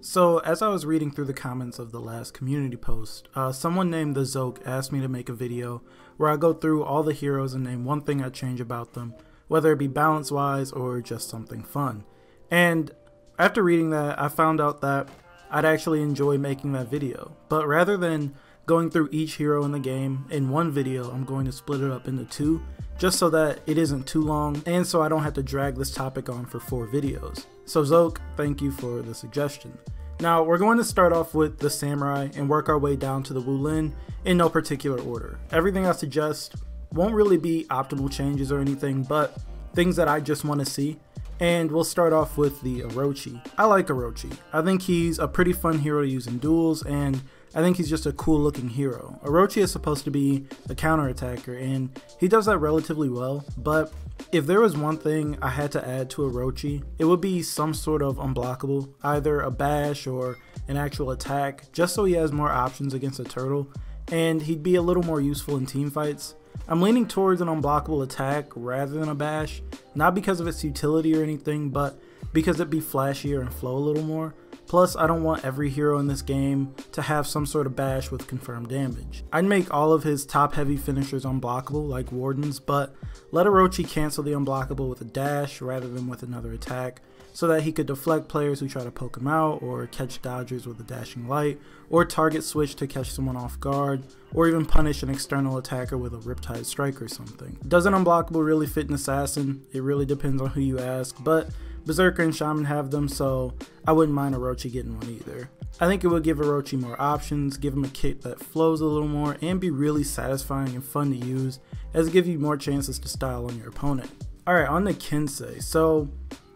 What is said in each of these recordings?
So as I was reading through the comments of the last community post, someone named the Zoke asked me to make a video where I go through all the heroes and name one thing I'd change about them, whether it be balance wise or just something fun. And after reading that, I found out that I'd actually enjoy making that video. But rather than going through each hero in the game in one video, I'm going to split it up into two, just so that it isn't too long and so I don't have to drag this topic on for 4 videos. So Zoke, thank you for the suggestion. Now we're going to start off with the Samurai and work our way down to the Wu Lin in no particular order. Everything I suggest won't really be optimal changes or anything, but things that I just want to see. And we'll start off with the Orochi. I like Orochi. I think he's a pretty fun hero to use in duels, and I think he's just a cool looking hero. Orochi is supposed to be a counterattacker, and he does that relatively well, but if there was one thing I had to add to Orochi, it would be some sort of unblockable, either a bash or an actual attack, just so he has more options against a turtle, and he'd be a little more useful in team fights. I'm leaning towards an unblockable attack rather than a bash, not because of its utility or anything, but because it'd be flashier and flow a little more. Plus, I don't want every hero in this game to have some sort of bash with confirmed damage. I'd make all of his top heavy finishers unblockable like Wardens, but let Orochi cancel the unblockable with a dash rather than with another attack, so that he could deflect players who try to poke him out, or catch dodgers with a dashing light, or target switch to catch someone off guard, or even punish an external attacker with a Riptide Strike or something. Does an unblockable really fit an assassin? It really depends on who you ask, but Berserker and Shaman have them, so I wouldn't mind Orochi getting one either. I think it would give Orochi more options, give him a kit that flows a little more, and be really satisfying and fun to use, as it gives you more chances to style on your opponent. Alright, on to Kensei. So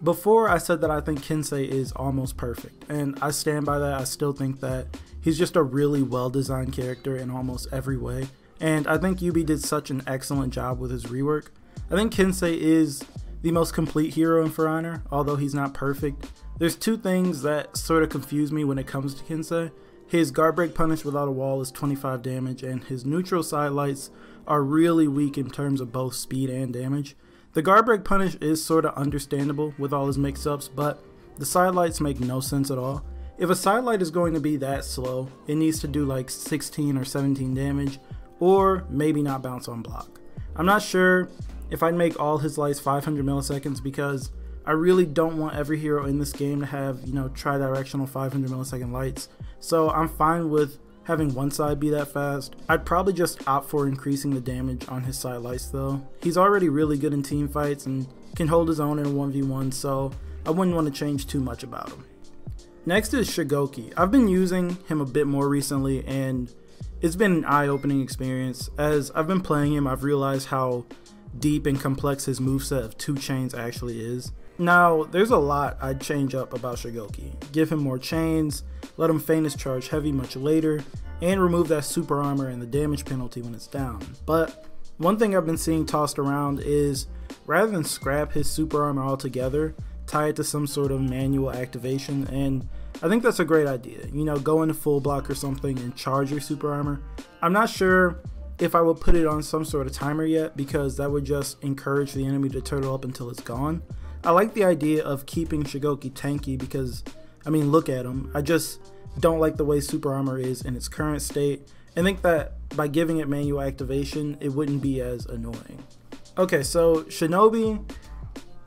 before I said that I think Kensei is almost perfect, and I stand by that. I still think that he's just a really well designed character in almost every way, and I think Yubi did such an excellent job with his rework. I think Kensei is the most complete hero in For Honor, although he's not perfect. There's 2 things that sort of confuse me when it comes to Kensei. His guard break punish without a wall is 25 damage, and his neutral side lights are really weak in terms of both speed and damage. The guard break punish is sort of understandable with all his mix-ups, but the side lights make no sense at all. If a side light is going to be that slow, it needs to do like 16 or 17 damage, or maybe not bounce on block. I'm not sure if I'd make all his lights 500 milliseconds, because I really don't want every hero in this game to have, tri-directional 500 millisecond lights. So I'm fine with having one side be that fast. I'd probably just opt for increasing the damage on his side lights though. He's already really good in team fights and can hold his own in a 1v1, so I wouldn't want to change too much about him. Next is Shigoki. I've been using him a bit more recently, and it's been an eye-opening experience. As I've been playing him, I've realized how deep and complex his moveset of 2 chains actually is. Now, there's a lot I'd change up about Shigoki. Give him more chains, let him feign his charge heavy much later, and remove that super armor and the damage penalty when it's down. But one thing I've been seeing tossed around is, rather than scrap his super armor altogether, tie it to some sort of manual activation, and I think that's a great idea. Go into full block or something and charge your super armor. I'm not sure if I would put it on some sort of timer yet, because that would just encourage the enemy to turtle up until it's gone. I like the idea of keeping Shigoki tanky because, look at him. I just don't like the way super armor is in its current state, and think that by giving it manual activation, it wouldn't be as annoying. Okay, so Shinobi,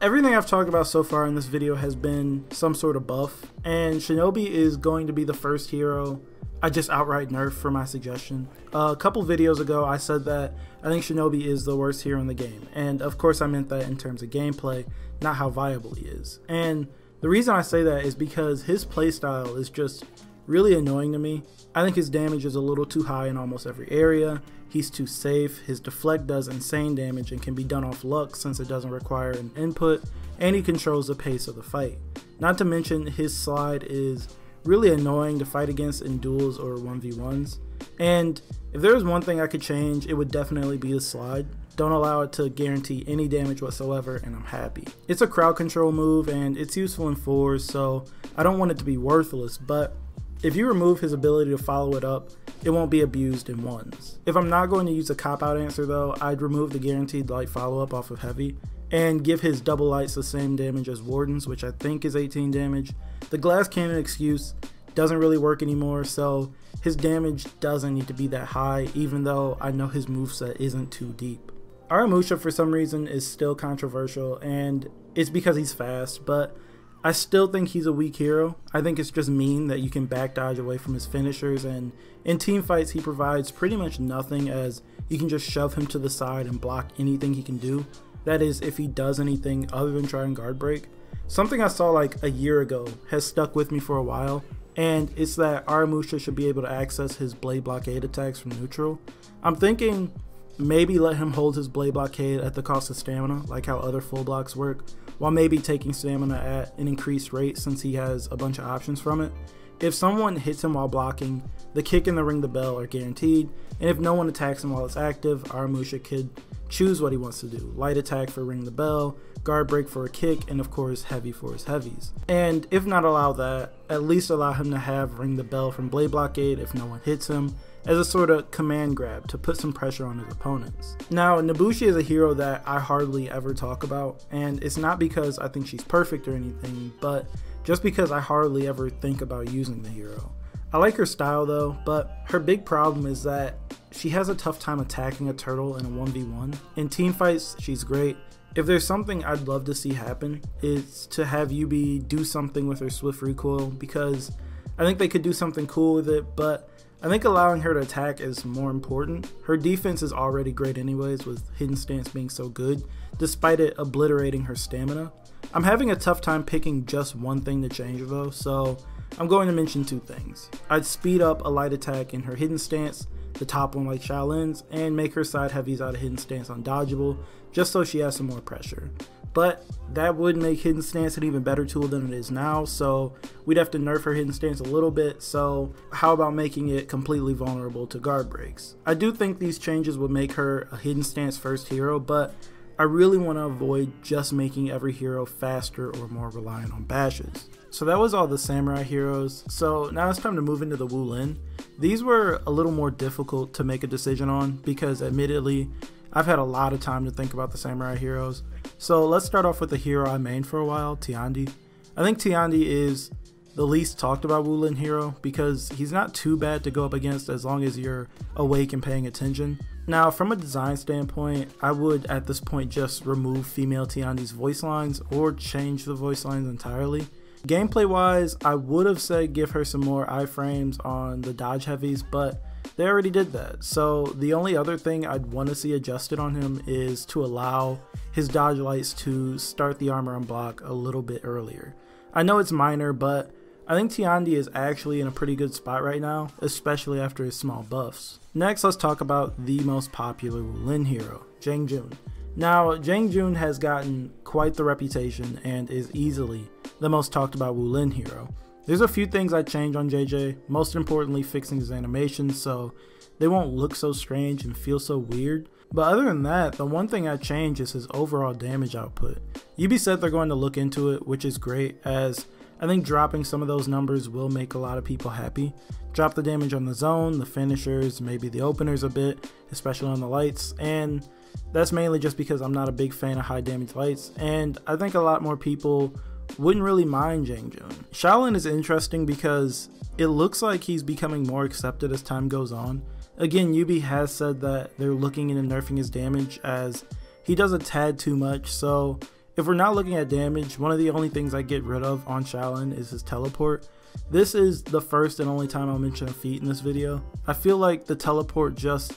everything I've talked about so far in this video has been some sort of buff, and Shinobi is going to be the first hero I just outright nerfed for my suggestion. A couple videos ago I said that I think Shinobi is the worst hero in the game, and of course I meant that in terms of gameplay, not how viable he is. And the reason I say that is because his playstyle is just really annoying to me. I think his damage is a little too high in almost every area, he's too safe, his deflect does insane damage and can be done off luck since it doesn't require an input, and he controls the pace of the fight. Not to mention his slide is really annoying to fight against in duels or 1v1s, and if there was one thing I could change, it would definitely be the slide. Don't allow it to guarantee any damage whatsoever, and I'm happy. It's a crowd control move and it's useful in 4s, so I don't want it to be worthless, but if you remove his ability to follow it up, it won't be abused in 1s. If I'm not going to use a cop-out answer though, I'd remove the guaranteed light follow-up off of heavy and give his double lights the same damage as Wardens, which I think is 18 damage. The glass cannon excuse doesn't really work anymore, so his damage doesn't need to be that high, even though I know his moveset isn't too deep. Orochi for some reason is still controversial, and it's because he's fast, but I still think he's a weak hero. I think it's just mean that you can back dodge away from his finishers, and in team fights he provides pretty much nothing, as you can just shove him to the side and block anything he can do. That is, if he does anything other than try and guard break. Something I saw like a year ago has stuck with me for a while, and it's that Orochi should be able to access his blade blockade attacks from neutral. I'm thinking maybe let him hold his blade blockade at the cost of stamina, like how other full blocks work, while maybe taking stamina at an increased rate since he has a bunch of options from it. If someone hits him while blocking, the kick and the ring the bell are guaranteed, and if no one attacks him while it's active, Orochi could choose what he wants to do. Light attack for ring the bell, guard break for a kick, and of course heavy for his heavies. And if not allow that, at least allow him to have ring the bell from blade blockade if no one hits him, as a sort of command grab to put some pressure on his opponents. Now, Naboo is a hero that I hardly ever talk about, and it's not because I think she's perfect or anything, but just because I hardly ever think about using the hero. I like her style though, but her big problem is that she has a tough time attacking a turtle in a 1v1. In team fights, she's great. If there's something I'd love to see happen, it's to have Yubi do something with her swift recoil, because I think they could do something cool with it, but I think allowing her to attack is more important. Her defense is already great anyways, with hidden stance being so good, despite it obliterating her stamina. I'm having a tough time picking just one thing to change though, so I'm going to mention two things. I'd speed up a light attack in her hidden stance, the top one like Shaolin's, and make her side heavies out of hidden stance undodgeable, just so she has some more pressure. But that would make hidden stance an even better tool than it is now, so we'd have to nerf her hidden stance a little bit, so how about making it completely vulnerable to guard breaks? I do think these changes would make her a hidden stance first hero, but I really want to avoid just making every hero faster or more reliant on bashes. So that was all the samurai heroes, so now it's time to move into the Wu Lin. These were a little more difficult to make a decision on because admittedly, I've had a lot of time to think about the samurai heroes. So let's start off with the hero I mained for a while, Tiandi. I think Tiandi is the least talked about Wu Lin hero because he's not too bad to go up against as long as you're awake and paying attention. Now, from a design standpoint, I would at this point just remove female Tiandi's voice lines or change the voice lines entirely. Gameplay wise, I would have said give her some more iframes on the dodge heavies, but they already did that. So the only other thing I'd want to see adjusted on him is to allow his dodge lights to start the armor on block a little bit earlier. I know it's minor, but I think Tiandi is actually in a pretty good spot right now, especially after his small buffs. Next, let's talk about the most popular Wu Lin hero, Jang Jun. Now, Jang Jun has gotten quite the reputation and is easily the most talked about Wu Lin hero. There's a few things I'd change on JJ, most importantly fixing his animations so they won't look so strange and feel so weird. But other than that, the one thing I'd change is his overall damage output. Yubi said they're going to look into it, which is great, as I think dropping some of those numbers will make a lot of people happy. Drop the damage on the zone, the finishers, maybe the openers a bit, especially on the lights, and that's mainly just because I'm not a big fan of high damage lights, and I think a lot more people wouldn't really mind Jang Jun. Shaolin is interesting because it looks like he's becoming more accepted as time goes on. Again, Yubi has said that they're looking into nerfing his damage as he does a tad too much, so if we're not looking at damage, one of the only things I get rid of on Shaolin is his teleport. This is the first and only time I'll mention a feat in this video. I feel like the teleport just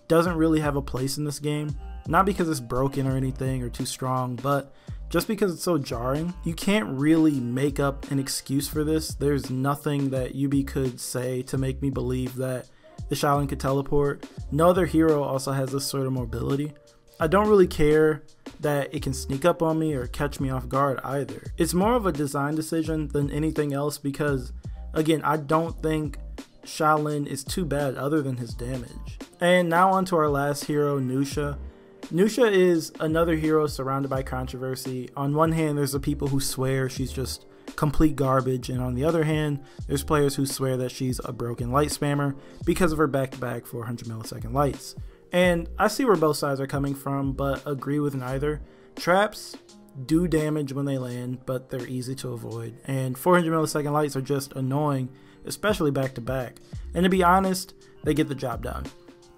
doesn't really have a place in this game, not because it's broken or anything or too strong, but just because it's so jarring. You can't really make up an excuse for this. There's nothing that Yubi could say to make me believe that the Shaolin could teleport. No other hero also has this sort of mobility. I don't really care that it can sneak up on me or catch me off guard either. It's more of a design decision than anything else because, again, I don't think Shaolin is too bad other than his damage. And now on to our last hero, Nusha. Nusha is another hero surrounded by controversy. On one hand, there's the people who swear she's just complete garbage, and on the other hand, there's players who swear that she's a broken light spammer because of her back-to-back 400 millisecond lights. And I see where both sides are coming from, but agree with neither. Traps, do damage when they land, but they're easy to avoid. And 400 millisecond lights are just annoying, especially back to back. And to be honest, they get the job done.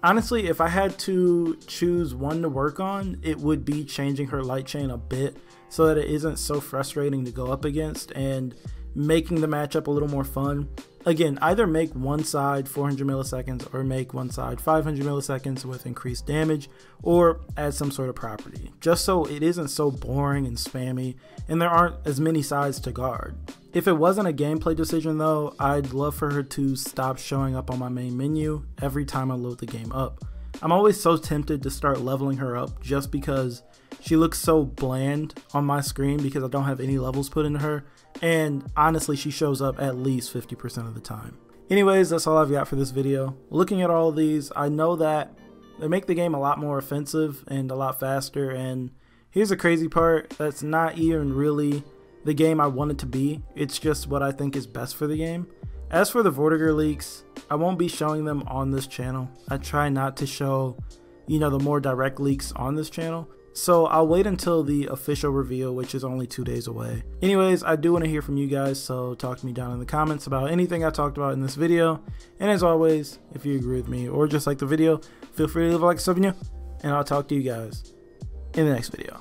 Honestly, if I had to choose one to work on, it would be changing her light chain a bit so that it isn't so frustrating to go up against and making the matchup a little more fun. Again, either make one side 400 milliseconds or make one side 500 milliseconds with increased damage, or add some sort of property, just so it isn't so boring and spammy and there aren't as many sides to guard. If it wasn't a gameplay decision though, I'd love for her to stop showing up on my main menu every time I load the game up. I'm always so tempted to start leveling her up just because she looks so bland on my screen because I don't have any levels put into her, and honestly she shows up at least 50% of the time. Anyways, that's all I've got for this video. Looking at all of these, I know that they make the game a lot more offensive and a lot faster, and here's the crazy part, that's not even really the game I want it to be, it's just what I think is best for the game. As for the Vortiger leaks, I won't be showing them on this channel. I try not to show, the more direct leaks on this channel. So I'll wait until the official reveal, which is only 2 days away. Anyways, I do want to hear from you guys, so talk to me down in the comments about anything I talked about in this video. And as always, if you agree with me or just like the video, feel free to leave a like, sub, and I'll talk to you guys in the next video.